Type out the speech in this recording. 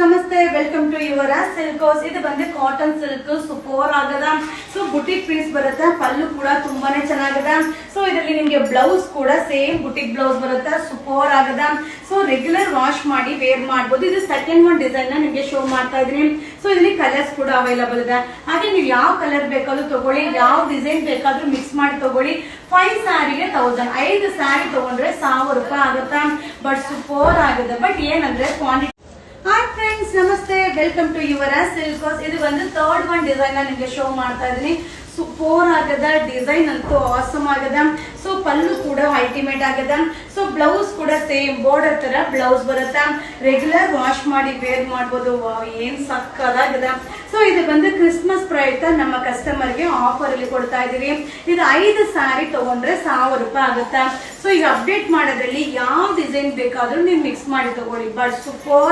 ನಮಸ್ತೆ welcome to ಯುವರ ಸಿಲ್ಕೋಸ್. ಇದು ಬಂದು ಕಾಟನ್ ಸಿಲ್ಕ್ ಸೂಪರ್ ಆಗದ. ಸೊ ಬುಟಿಕ್ ಪೀಸ್ ಬರುತ್ತೆ, ಪಲ್ಲು ಕೂಡ ತುಂಬಾನೇ ಚೆನ್ನಾಗದ. ಸೊ ಇದರಲ್ಲಿ ನಿಮ್ಗೆ ಬ್ಲೌಸ್ ಕೂಡ ಸೇಮ್ ಬುಟಿಕ್ ಬ್ಲೌಸ್ ಬರುತ್ತೆ, ಸೂಪರ್ ಆಗದ. ಸೊ ರೆಗ್ಯುಲರ್ ವಾಶ್ ಮಾಡಿ ವೇರ್ ಮಾಡಬಹುದು. ಇದು ಸೆಕೆಂಡ್ ಒನ್ ಡಿಸೈನ್ ನ ನಿಮ್ಗೆ ಶೋ ಮಾಡ್ತಾ ಇದೀನಿ. ಸೊ ಇದರಲ್ಲಿ ಕಲರ್ಸ್ ಕೂಡ ಅವೈಲಬಲ್ ಇದೆ. ಹಾಗೆ ನೀವು ಯಾವ ಕಲರ್ ಬೇಕಾದ್ರೂ ತಗೊಳ್ಳಿ, ಯಾವ ಡಿಸೈನ್ ಬೇಕಾದ್ರೂ ಮಿಕ್ಸ್ ಮಾಡಿ ತಗೊಳ್ಳಿ. 5 ಸ್ಯಾರಿಗೆ 1000, 5 ಸ್ಯಾರಿ ತಗೊಂಡ್ರೆ 1000 ರೂಪಾಯಿ ಆಗುತ್ತಾ. ಬಟ್ ಸೂಪರ್ ಆಗಿದೆ. ಬಟ್ ಏನಂದ್ರೆ ಕ್ವಾಂಟಿಟಿ. ಹಾಯ್ ಫ್ರೆಂಡ್ಸ್, ನಮಸ್ತೆ ವೆಲ್ಕಮ್ ಟು ಯುವರ ಸಿಲ್ಕೋಸ್. ಇದು ಒಂದು ಥರ್ಡ್ ಒನ್ ಡಿಸೈನ್ ನಿಮ್ಗೆ ಶೋ ಮಾಡ್ತಾ ಇದೀನಿ. ಸೂಪರ್ ಆಗದ, ಡಿಸೈನ್ ಅಂತೂ ಆಸಮ್ ಆಗದ. ಸೊ ಪಲ್ಲು ಕೂಡ ಅಲ್ಟಿಮೇಟ್ ಆಗದ. ಸೊ ಬ್ಲೌಸ್ ಕೂಡ ಸೇಮ್ ಬಾರ್ಡರ್ ತರ ಬ್ಲೌಸ್ ಬರುತ್ತಾ. ರೆಗ್ಯುಲರ್ ವಾಶ್ ಮಾಡಿ ವೇರ್ ಮಾಡಬಹುದು. ಏನ್ ಸಕ್ಕದಾಗದ. ಸೊ ಇದು ಬಂದು ಕ್ರಿಸ್ಮಸ್ ಪ್ರಯುಕ್ತ ನಮ್ಮ ಕಸ್ಟಮರ್ ಗೆ ಆಫರ್ ಅಲ್ಲಿ ಕೊಡ್ತಾ ಇದೀವಿ. ಇದು 5 ಸ್ಯಾರಿ ತಗೊಂಡ್ರೆ 1000 ರೂಪಾಯಿ ಆಗುತ್ತಾ. ಸೊ ಈಗ ಅಪ್ಡೇಟ್ ಮಾಡೋದ್ರಲ್ಲಿ ಯಾವ ಡಿಸೈನ್ ಬೇಕಾದ್ರೂ ನೀವು ಮಿಕ್ಸ್ ಮಾಡಿ ತಗೊಳ್ಳಿ. But super